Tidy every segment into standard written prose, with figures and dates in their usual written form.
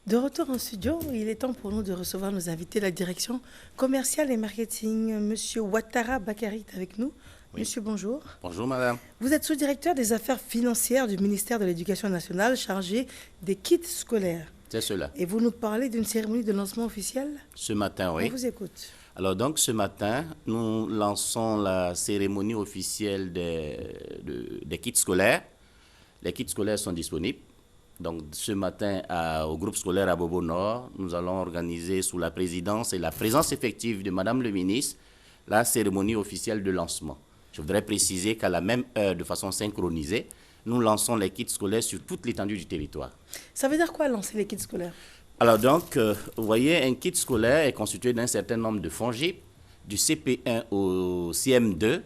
De retour en studio, il est temps pour nous de recevoir nos invités, la direction commerciale et marketing. Monsieur Ouattara Bakary est avec nous. Oui. Monsieur, bonjour. Bonjour madame. Vous êtes sous-directeur des affaires financières du ministère de l'Éducation nationale, chargé des kits scolaires. C'est cela. Et vous nous parlez d'une cérémonie de lancement officielle? Ce matin, oui. On vous écoute. Alors donc ce matin, nous lançons la cérémonie officielle des kits scolaires. Les kits scolaires sont disponibles. Donc ce matin, au groupe scolaire à Bobo Nord, nous allons organiser sous la présidence et la présence effective de Madame le ministre la cérémonie officielle de lancement. Je voudrais préciser qu'à la même heure, de façon synchronisée, nous lançons les kits scolaires sur toute l'étendue du territoire. Ça veut dire quoi lancer les kits scolaires? Alors donc, vous voyez, un kit scolaire est constitué d'un certain nombre de FONGIP, du CP1 au CM2.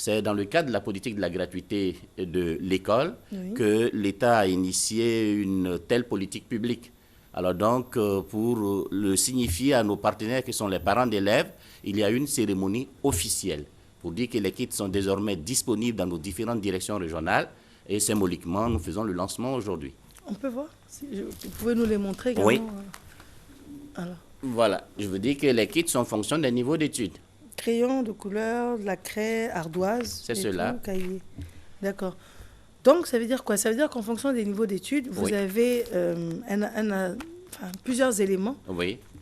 C'est dans le cadre de la politique de la gratuité de l'école que l'État a initié une telle politique publique. Alors donc, pour le signifier à nos partenaires qui sont les parents d'élèves, il y a une cérémonie officielle pour dire que les kits sont désormais disponibles dans nos différentes directions régionales et symboliquement, nous faisons le lancement aujourd'hui. On peut voir vous pouvez nous les montrer également? Oui. Alors. Voilà, je veux dire que les kits sont en fonction des niveaux d'études. Crayon de couleur, de la craie, ardoise. C'est cela. Tout, cahier. D'accord. Donc, ça veut dire quoi? Ça veut dire qu'en fonction des niveaux d'études, vous avez plusieurs éléments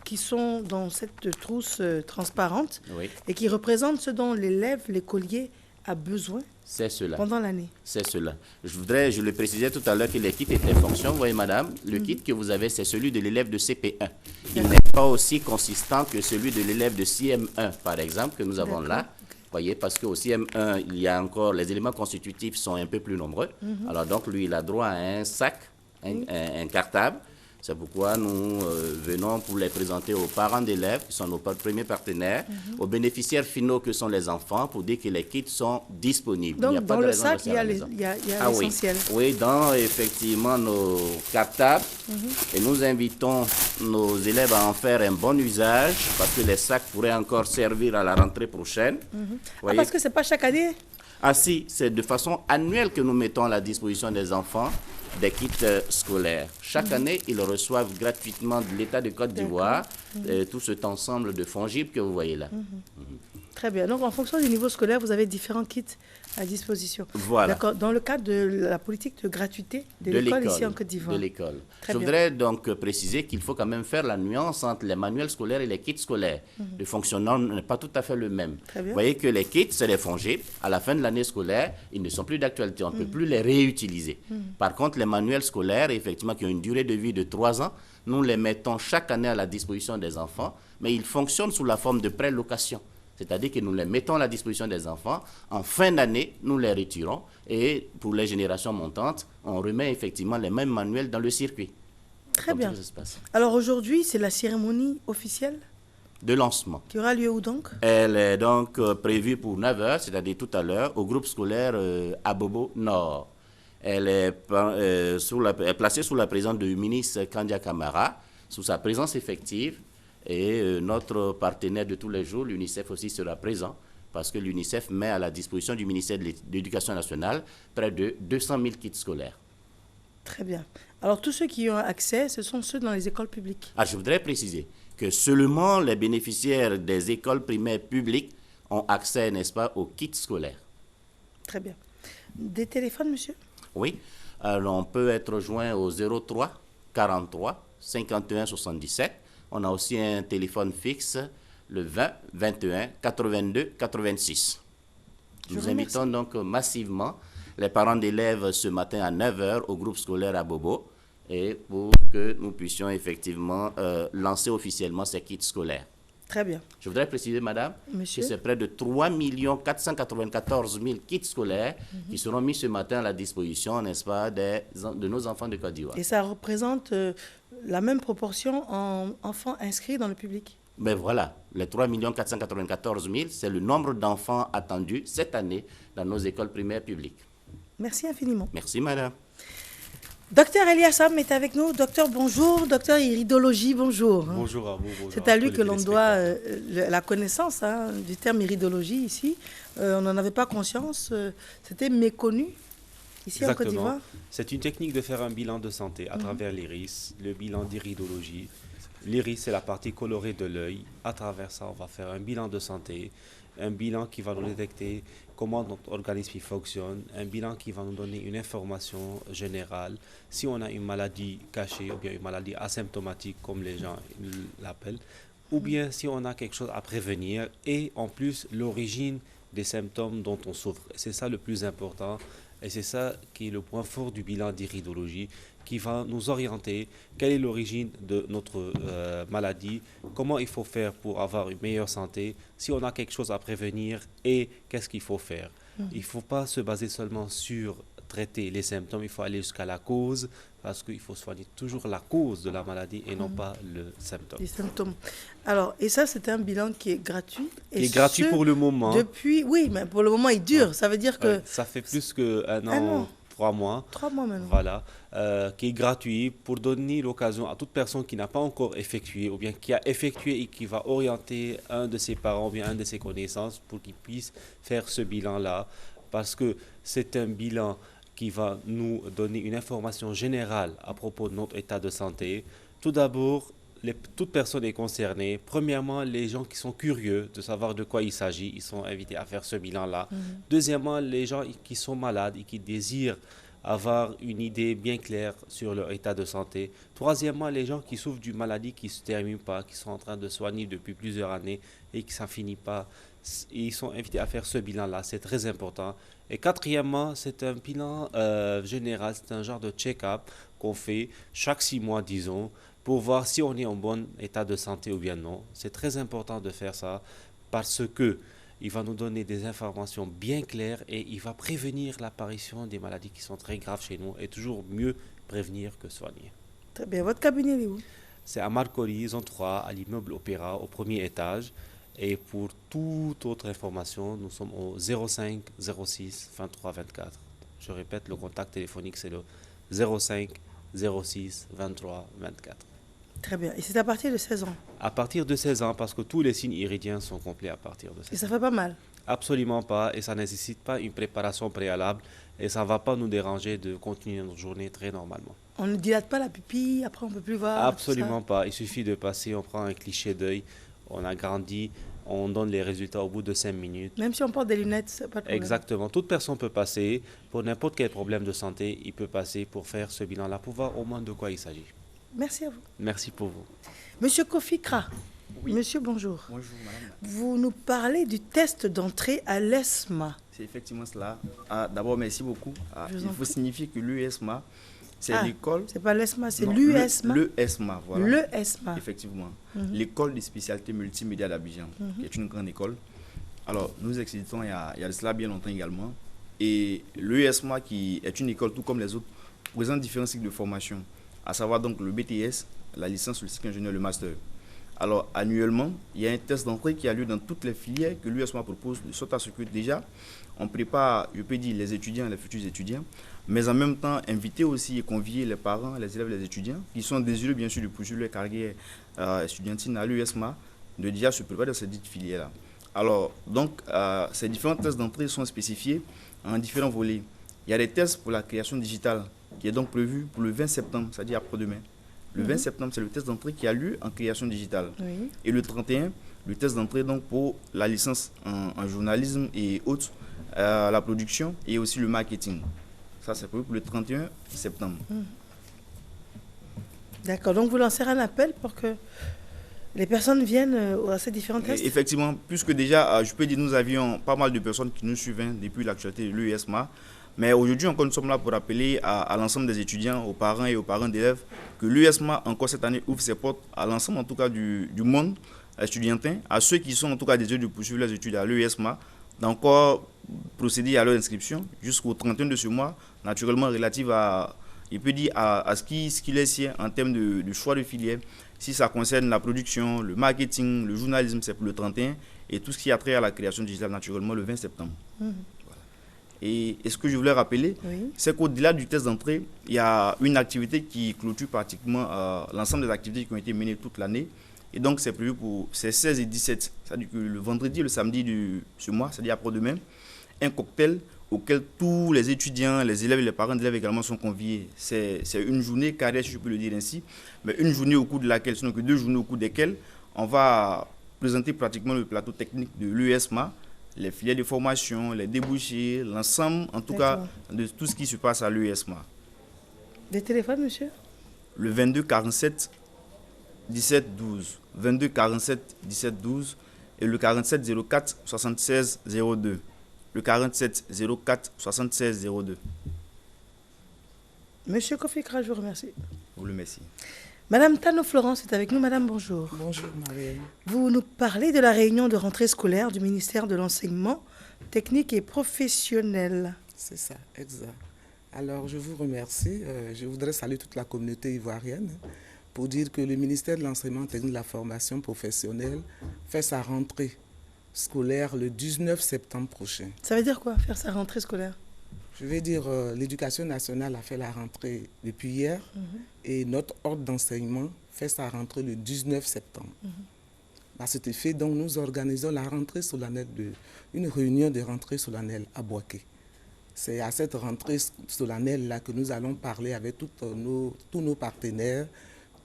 qui sont dans cette trousse transparente et qui représentent ce dont l'élève, l'écolier, a besoin. C'est cela. Pendant l'année. C'est cela. Je le précisais tout à l'heure que les kits étaient en fonction. Vous voyez, madame, le kit que vous avez, c'est celui de l'élève de CP1. Il n'est pas aussi consistant que celui de l'élève de CM1, par exemple, que nous avons là. Vous voyez, parce qu'au CM1, il y a encore, les éléments constitutifs sont un peu plus nombreux. Alors donc, lui, il a droit à un sac, un cartable. C'est pourquoi nous venons pour les présenter aux parents d'élèves, qui sont nos premiers partenaires, aux bénéficiaires finaux, que sont les enfants, pour dire que les kits sont disponibles. Donc, il y a pas dans de le raison sac, de il y a oui. l'essentiel. Oui, dans effectivement nos cartables. Et nous invitons nos élèves à en faire un bon usage, parce que les sacs pourraient encore servir à la rentrée prochaine. Parce que ce n'est pas chaque année? Ah si, c'est de façon annuelle que nous mettons à la disposition des enfants des kits scolaires. Chaque année, ils reçoivent gratuitement de l'État de Côte d'Ivoire tout cet ensemble de FONGIP que vous voyez là. Très bien. Donc, en fonction du niveau scolaire, vous avez différents kits à disposition. Voilà. D'accord. Dans le cadre de la politique de gratuité de l'école ici en Côte d'Ivoire. De l'école. Je voudrais donc préciser qu'il faut quand même faire la nuance entre les manuels scolaires et les kits scolaires. Le fonctionnement n'est pas tout à fait le même. Vous voyez que les kits, c'est des FONGIP. À la fin de l'année scolaire, ils ne sont plus d'actualité. On ne peut plus les réutiliser. Par contre, les manuels scolaires, effectivement, qui ont une durée de vie de 3 ans, nous les mettons chaque année à la disposition des enfants, mais ils fonctionnent sous la forme de prélocation. C'est-à-dire que nous les mettons à la disposition des enfants. En fin d'année, nous les retirons. Et pour les générations montantes, on remet effectivement les mêmes manuels dans le circuit. Très bien. Alors aujourd'hui, c'est la cérémonie officielle de lancement. Qui aura lieu où donc? Elle est donc prévue pour 9h, c'est-à-dire tout à l'heure, au groupe scolaire à Bobo Nord. Elle est placée sous la présence du ministre Kandia Kamara, sous sa présence effective. Et notre partenaire de tous les jours, l'UNICEF aussi sera présent, parce que l'UNICEF met à la disposition du ministère de l'Éducation nationale près de 200 000 kits scolaires. Très bien. Alors tous ceux qui y ont accès, ce sont ceux dans les écoles publiques? Je voudrais préciser que seulement les bénéficiaires des écoles primaires publiques ont accès, n'est-ce pas, aux kits scolaires. Très bien. Des téléphones, monsieur? Oui. Alors on peut être joint au 03 43 51 77. On a aussi un téléphone fixe, le 20 21 82 86. Nous invitons donc massivement les parents d'élèves ce matin à 9h au groupe scolaire à Bobo, et pour que nous puissions effectivement lancer officiellement ces kits scolaires. Très bien. Je voudrais préciser, madame, que c'est près de 3 494 000 kits scolaires qui seront mis ce matin à la disposition, n'est-ce pas, de nos enfants de Côte d'Ivoire. Et ça représente la même proportion en enfants inscrits dans le public? Mais voilà, les 3 494 000, c'est le nombre d'enfants attendus cette année dans nos écoles primaires publiques. Merci infiniment. Merci, madame. Docteur Eliassam est avec nous. Docteur, bonjour. Docteur iridologie, bonjour. Bonjour à vous. Bonjour. C'est à lui que l'on doit la connaissance du terme iridologie ici. On n'en avait pas conscience. C'était méconnu. ici en Côte d'Ivoire? C'est une technique de faire un bilan de santé à travers l'iris, le bilan d'iridologie. L'iris, c'est la partie colorée de l'œil. À travers ça, on va faire un bilan de santé, un bilan qui va nous détecter comment notre organisme fonctionne, un bilan qui va nous donner une information générale. Si on a une maladie cachée ou bien une maladie asymptomatique, comme les gens l'appellent, ou bien si on a quelque chose à prévenir et en plus l'origine des symptômes dont on souffre. C'est ça le plus important et c'est ça qui est le point fort du bilan d'iridologie qui va nous orienter quelle est l'origine de notre maladie, comment il faut faire pour avoir une meilleure santé, si on a quelque chose à prévenir et qu'est-ce qu'il faut faire. Il ne faut pas se baser seulement sur traiter les symptômes, il faut aller jusqu'à la cause parce qu'il faut soigner toujours la cause de la maladie et non pas le symptôme. Les symptômes. Alors, et ça, c'est un bilan qui est gratuit. Qui est gratuit pour le moment. Depuis, oui, mais pour le moment, il dure. Ça veut dire que... Ça fait plus qu'un an, 3 mois. 3 mois maintenant. Voilà, qui est gratuit pour donner l'occasion à toute personne qui n'a pas encore effectué ou bien qui a effectué et qui va orienter un de ses parents ou bien un de ses connaissances pour qu'il puisse faire ce bilan-là. Parce que c'est un bilan qui va nous donner une information générale à propos de notre état de santé. Tout d'abord, toute personne est concernée. Premièrement, les gens qui sont curieux de savoir de quoi il s'agit, ils sont invités à faire ce bilan-là. Deuxièmement, les gens qui sont malades et qui désirent avoir une idée bien claire sur leur état de santé. Troisièmement, les gens qui souffrent d'une maladie qui ne se termine pas, qui sont en train de soigner depuis plusieurs années et que ça ne finit pas. Ils sont invités à faire ce bilan-là, c'est très important. Et quatrièmement, c'est un bilan général, c'est un genre de check-up qu'on fait chaque 6 mois, disons, pour voir si on est en bon état de santé ou bien non. C'est très important de faire ça parce que il va nous donner des informations bien claires et il va prévenir l'apparition des maladies qui sont très graves chez nous et toujours mieux prévenir que soigner. Très bien. Votre cabinet est où? C'est à Marcory, zone 3, à l'immeuble Opéra, au premier étage. Et pour toute autre information, nous sommes au 05 06 23 24. Je répète, le contact téléphonique, c'est le 05 06 23 24. Très bien. Et c'est à partir de 16 ans? À partir de 16 ans, parce que tous les signes iridiens sont complets à partir de 16 ans. Et ça ne fait pas mal? Absolument pas. Et ça ne nécessite pas une préparation préalable. Et ça ne va pas nous déranger de continuer notre journée très normalement. On ne dilate pas la pupille, après on ne peut plus voir? Absolument pas. Il suffit de passer, on prend un cliché d'œil, on agrandit, on donne les résultats au bout de 5 minutes. Même si on porte des lunettes, c'est pas de problème. Exactement. Toute personne peut passer. Pour n'importe quel problème de santé, il peut passer pour faire ce bilan-là, pour voir au moins de quoi il s'agit. Merci à vous. Merci pour vous. Monsieur Kofi Kra, oui. Monsieur, bonjour. Bonjour, madame. Vous nous parlez du test d'entrée à l'ESMA. C'est effectivement cela. D'abord, merci beaucoup. Il faut signifier que l'UESMA, c'est l'école... C'est pas l'ESMA, c'est l'UESMA. L'ESMA, voilà. L'ESMA. Effectivement. L'école des spécialités multimédia d'Abidjan, qui est une grande école. Alors, nous existons il y a de cela bien longtemps également. Et l'UESMA, qui est une école tout comme les autres, présente différents cycles de formation, à savoir donc le BTS, la licence, le cycle ingénieur, le master. Alors, annuellement, il y a un test d'entrée qui a lieu dans toutes les filières que l'UESMA propose, de sorte à ce que déjà, on prépare, je peux dire, les étudiants, les futurs étudiants, mais en même temps, inviter aussi et convier les parents, les élèves, les étudiants, qui sont désireux, bien sûr, de poursuivre leur carrière estudiantine à l'UESMA, de déjà se préparer dans cette dite filière-là. Alors, donc, ces différents tests d'entrée sont spécifiés en différents volets. Il y a des tests pour la création digitale, qui est donc prévu pour le 20 septembre, c'est-à-dire après-demain. Le 20 septembre, c'est le test d'entrée qui a lieu en création digitale. Oui. Et le 31, le test d'entrée donc pour la licence en journalisme et autres, la production et aussi le marketing. Ça, c'est prévu pour le 31 septembre. D'accord. Donc, vous lancez un appel pour que les personnes viennent à ces différents tests? Effectivement, puisque déjà, je peux dire, nous avions pas mal de personnes qui nous suivaient depuis l'actualité de l'UESMA. Mais aujourd'hui, encore, nous sommes là pour rappeler à l'ensemble des étudiants, aux parents et aux parents d'élèves, que l'UESMA, encore cette année, ouvre ses portes à l'ensemble, en tout cas, du monde estudiantin, à ceux qui sont, en tout cas, désireux de poursuivre leurs études à l'UESMA, d'encore procéder à leur inscription jusqu'au 31 de ce mois, naturellement relative à, il peut dire, à ce qui est sien en termes de choix de filière. Si ça concerne la production, le marketing, le journalisme, c'est pour le 31, et tout ce qui a trait à la création digitale, naturellement, le 20 septembre. Et ce que je voulais rappeler, c'est qu'au-delà du test d'entrée, il y a une activité qui clôture pratiquement l'ensemble des activités qui ont été menées toute l'année. Et donc, c'est prévu pour ces 16 et 17, c'est-à-dire que le vendredi et le samedi de ce mois, c'est-à-dire après-demain, un cocktail auquel tous les étudiants, les élèves et les parents d'élèves également sont conviés. C'est une journée carrée, si je peux le dire ainsi, mais une journée au cours de laquelle, sinon que 2 journées au cours desquelles on va présenter pratiquement le plateau technique de l'UESMA, les filières de formation, les débouchés, l'ensemble, en tout cas, de tout ce qui se passe à l'UESMA. Des téléphones, monsieur? Le 22 47 17 12. 22 47 17 12 et le 47 04 76 02. Le 47 04 76 02. Monsieur Kofi Kra, je vous remercie. Vous le remercie. Madame Tano Florence est avec nous. Madame, bonjour. Bonjour, Marie. Vous nous parlez de la réunion de rentrée scolaire du ministère de l'Enseignement technique et professionnel. C'est ça, exact. Alors, je vous remercie. Je voudrais saluer toute la communauté ivoirienne pour dire que le ministère de l'Enseignement technique et de la formation professionnelle fait sa rentrée scolaire le 19 septembre prochain. Ça veut dire quoi, faire sa rentrée scolaire? Je vais dire, l'Éducation nationale a fait la rentrée depuis hier et notre ordre d'enseignement fait sa rentrée le 19 septembre. À cet effet, donc, nous organisons la rentrée solennelle, une réunion de rentrée solennelle à Bouaké. C'est à cette rentrée solennelle-là que nous allons parler avec tous nos partenaires,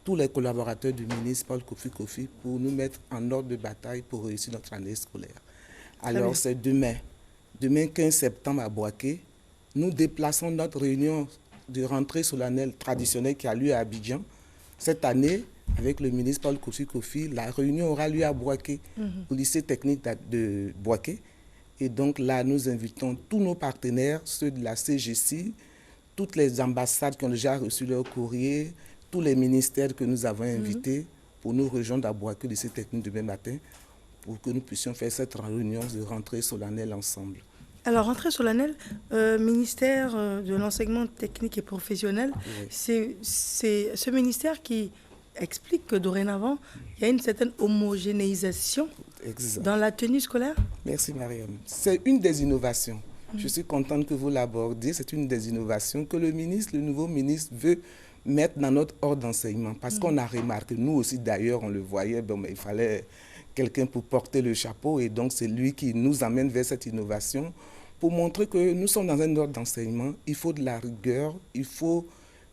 tous les collaborateurs du ministre Paul Kofi pour nous mettre en ordre de bataille pour réussir notre année scolaire. Alors, c'est demain 15 septembre à Bouaké. Nous déplaçons notre réunion de rentrée solennelle traditionnelle qui a lieu à Abidjan. Cette année, avec le ministre Paul Kofi, la réunion aura lieu à Bouaké, au lycée technique de Bouaké. Et donc là, nous invitons tous nos partenaires, ceux de la CGC, toutes les ambassades qui ont déjà reçu leur courrier, tous les ministères que nous avons invités pour nous rejoindre à Bouaké, au lycée technique demain matin, pour que nous puissions faire cette réunion de rentrée solennelle ensemble. Alors, rentrée solennelle, ministère de l'enseignement technique et professionnel, oui. C'est ce ministère qui explique que dorénavant, il y a une certaine homogénéisation dans la tenue scolaire. Merci Mariam. C'est une des innovations. Je suis contente que vous l'abordiez. C'est une des innovations que le nouveau ministre veut mettre dans notre ordre d'enseignement. Parce qu'on a remarqué, nous aussi d'ailleurs, on le voyait, mais il fallait quelqu'un pour porter le chapeau et donc c'est lui qui nous amène vers cette innovation pour montrer que nous sommes dans un ordre d'enseignement, il faut de la rigueur, il faut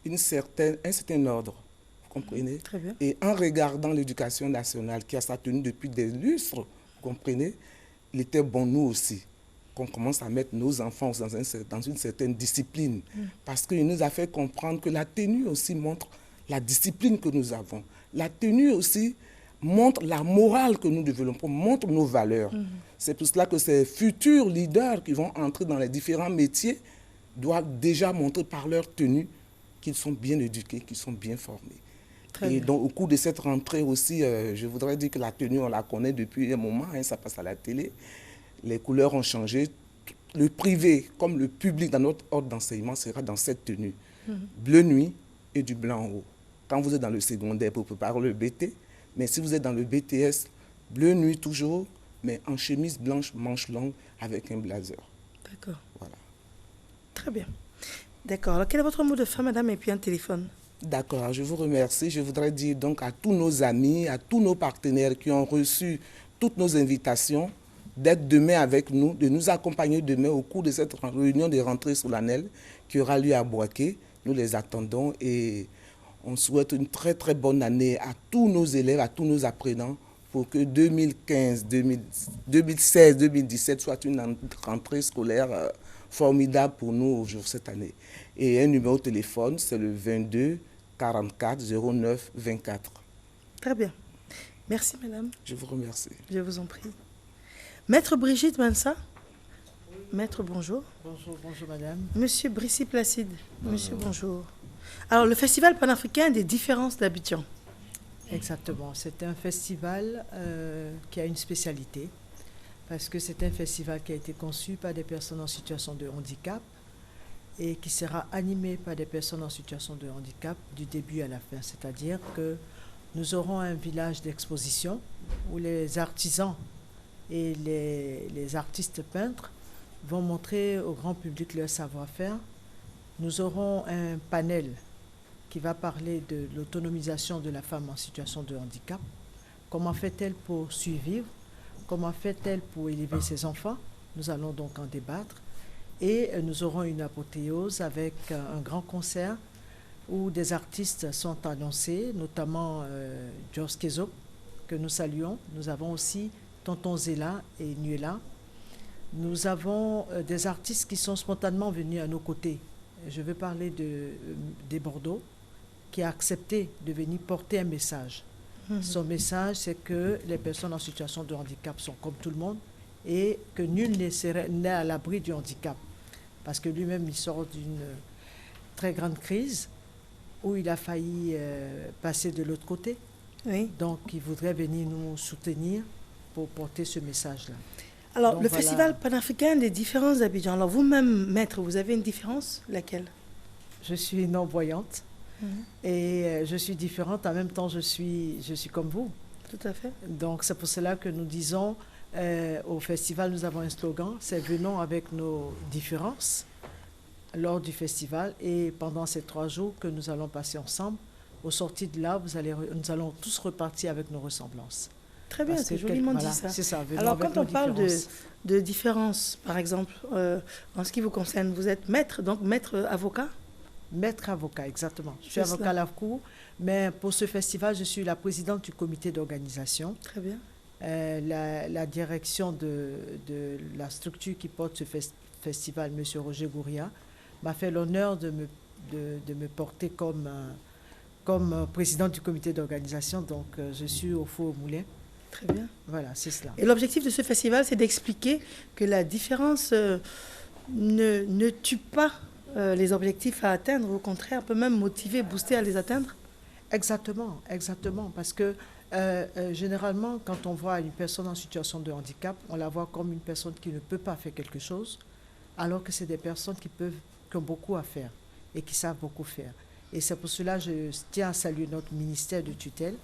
un certain ordre, vous comprenez? Très bien. Et en regardant l'éducation nationale qui a sa tenue depuis des lustres, vous comprenez, il était bon nous aussi qu'on commence à mettre nos enfants dans une certaine discipline parce qu'il nous a fait comprendre que la tenue aussi montre la discipline que nous avons. La tenue aussi montre la morale que nous développons, montre nos valeurs. C'est pour cela que ces futurs leaders qui vont entrer dans les différents métiers doivent déjà montrer par leur tenue qu'ils sont bien éduqués, qu'ils sont bien formés. Et donc au cours de cette rentrée aussi, je voudrais dire que la tenue, on la connaît depuis un moment, ça passe à la télé. Les couleurs ont changé. Le privé comme le public dans notre ordre d'enseignement sera dans cette tenue. Bleu nuit et du blanc en haut. Quand vous êtes dans le secondaire pour préparer le BT, mais si vous êtes dans le BTS, bleu nuit toujours, mais en chemise blanche, manche longue, avec un blazer. D'accord. Voilà. Très bien. D'accord. Alors, quel est votre mot de fin, madame, et puis un téléphone? D'accord, je vous remercie. Je voudrais dire donc à tous nos amis, à tous nos partenaires qui ont reçu toutes nos invitations, d'être demain avec nous, de nous accompagner demain au cours de cette réunion de rentrée solennelle qui aura lieu à Bouaké. Nous les attendons et on souhaite une très très bonne année à tous nos élèves, à tous nos apprenants pour que 2015, 2016, 2017 soit une rentrée scolaire formidable pour nous cette année. Et un numéro de téléphone, c'est le 22 44 09 24. Très bien. Merci, madame. Je vous remercie. Je vous en prie. Maître Brigitte Mansa. Maître, bonjour. Bonjour, madame. Monsieur Brissi Placide. Monsieur, bonjour. Alors, le Festival panafricain des différences d'Abidjan. Exactement. C'est un festival qui a une spécialité parce que c'est un festival qui a été conçu par des personnes en situation de handicap et qui sera animé par des personnes en situation de handicap du début à la fin. C'est-à-dire que nous aurons un village d'exposition où les artisans et les artistes peintres vont montrer au grand public leur savoir-faire. Nous aurons un panel qui va parler de l'autonomisation de la femme en situation de handicap. Comment fait-elle pour survivre? Comment fait-elle pour élever ses enfants? Nous allons donc en débattre. Et nous aurons une apothéose avec un grand concert où des artistes sont annoncés, notamment Jos Kezo, que nous saluons. Nous avons aussi Tonton Zéla et Nuela. Nous avons des artistes qui sont spontanément venus à nos côtés. Je veux parler de Bordeaux, qui a accepté de venir porter un message. Son message, c'est que les personnes en situation de handicap sont comme tout le monde et que nul n'est à l'abri du handicap. Parce que lui-même, il sort d'une très grande crise où il a failli passer de l'autre côté. Oui. Donc, il voudrait venir nous soutenir pour porter ce message-là. Alors, donc, le Festival panafricain des différences d'Abidjan. Alors, vous-même, maître, vous avez une différence? Laquelle? Je suis non-voyante et je suis différente. En même temps, je suis comme vous. Tout à fait. Donc, c'est pour cela que nous disons, au festival, nous avons un slogan, c'est « Venons avec nos différences » lors du festival. Et pendant ces 3 jours que nous allons passer ensemble, au sorti de là, nous allons tous repartir avec nos ressemblances. Très bien, c'est joliment dit ça. C'est ça. Alors, quand on parle de différence, par exemple, en ce qui vous concerne, vous êtes maître, donc maître avocat? Maître avocat, exactement. Je suis avocat à la cour, mais pour ce festival, je suis la présidente du comité d'organisation. Très bien. La direction de la structure qui porte ce festival, M. Roger Gouria, m'a fait l'honneur de me porter comme présidente du comité d'organisation. Donc, je suis au four au moulin. Très bien. Voilà, c'est cela. Et l'objectif de ce festival, c'est d'expliquer que la différence ne tue pas les objectifs à atteindre. Au contraire, peut même motiver, booster à les atteindre. Exactement, exactement. Parce que généralement, quand on voit une personne en situation de handicap, on la voit comme une personne qui ne peut pas faire quelque chose, alors que c'est des personnes qui ont beaucoup à faire et qui savent beaucoup faire. Et c'est pour cela que je tiens à saluer notre ministère de tutelle,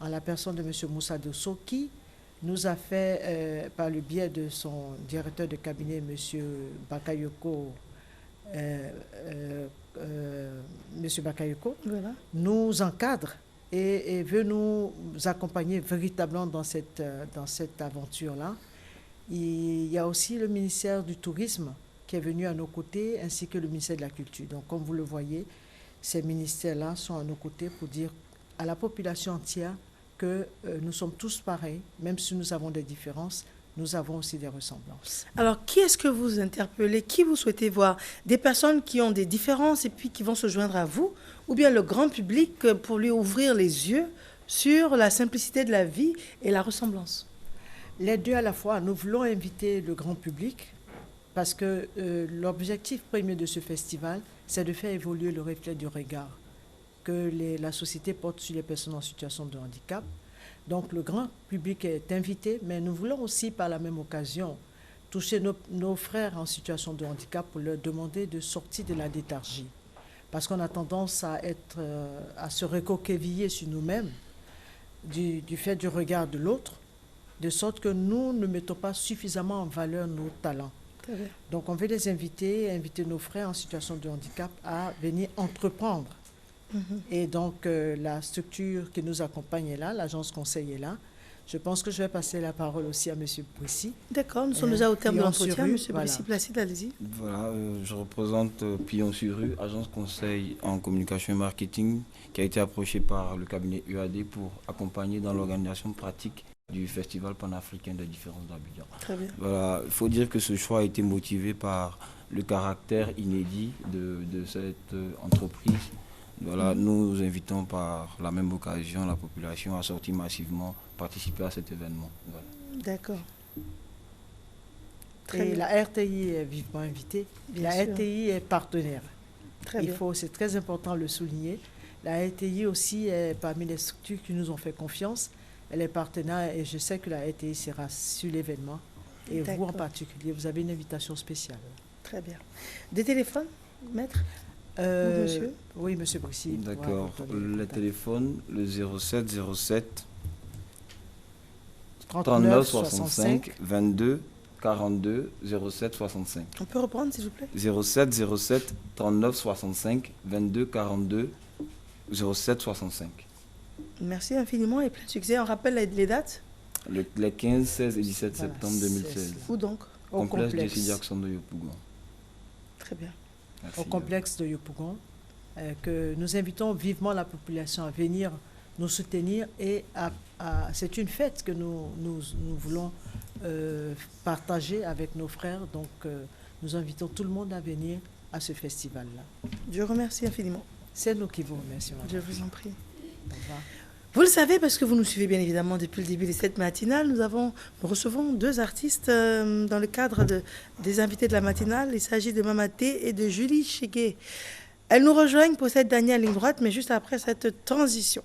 en la personne de M. Moussa Dosso, qui nous a fait, par le biais de son directeur de cabinet, M. Bakayoko, Voilà. nous encadre et veut nous accompagner véritablement dans cette aventure-là. Il y a aussi le ministère du Tourisme qui est venu à nos côtés, ainsi que le ministère de la Culture. Donc, comme vous le voyez, ces ministères-là sont à nos côtés pour dire à la population entière que nous sommes tous pareils, même si nous avons des différences, nous avons aussi des ressemblances. Alors, qui est-ce que vous interpellez? Qui vous souhaitez voir? Des personnes qui ont des différences et puis qui vont se joindre à vous? Ou bien le grand public pour lui ouvrir les yeux sur la simplicité de la vie et la ressemblance? Les deux à la fois. Nous voulons inviter le grand public parce que l'objectif premier de ce festival, c'est de faire évoluer le reflet du regard que la société porte sur les personnes en situation de handicap. Donc le grand public est invité, mais nous voulons aussi par la même occasion toucher nos frères en situation de handicap pour leur demander de sortir de la léthargie. Parce qu'on a tendance à se recoqueviller sur nous-mêmes du fait du regard de l'autre, de sorte que nous ne mettons pas suffisamment en valeur nos talents. Donc on veut les inviter nos frères en situation de handicap à venir entreprendre. Et donc, la structure qui nous accompagne est là, l'agence conseil est là. Je pense que je vais passer la parole aussi à M. Bouissi. D'accord, nous sommes déjà au terme de l'entretien. M. Voilà. Bouissi Placide, allez-y. Voilà, je représente Pillon-sur-Rue, agence conseil en communication et marketing, qui a été approché par le cabinet UAD pour accompagner dans l'organisation pratique du Festival panafricain des différences d'Abidjan. Très bien. Voilà, il faut dire que ce choix a été motivé par le caractère inédit de cette entreprise. Voilà, nous invitons par la même occasion la population à sortir massivement, participer à cet événement. Voilà. D'accord. Et la RTI est vivement invitée. La RTI est partenaire. Très bien. C'est très important de le souligner. La RTI aussi est parmi les structures qui nous ont fait confiance. Elle est partenaire et je sais que la RTI sera sur l'événement. Et vous en particulier, vous avez une invitation spéciale. Très bien. Des téléphones, maître? Monsieur? Oui, M. Bouissi. D'accord. Le téléphone, le 07 07 39 65 22 42 07 65. On peut reprendre, s'il vous plaît? 07 07 39 65 22 42 07 65. Merci infiniment et plein de succès. On rappelle les dates? Les 15, 16 et 17 septembre 2016. Où donc? Complexe de Jackson de Yopougon. Très bien. Au complexe de Yopougon, que nous invitons vivement la population à venir nous soutenir et c'est une fête que nous voulons partager avec nos frères. Donc, nous invitons tout le monde à venir à ce festival-là. Je vous remercie infiniment. C'est nous qui vous remercions. Je vous en prie. Au revoir. Vous le savez parce que vous nous suivez bien évidemment depuis le début de cette matinale. Nous recevons 2 artistes dans le cadre des invités de la matinale. Il s'agit de Mamaté et de Julie Chigué. Elles nous rejoignent pour cette dernière ligne droite, mais juste après cette transition.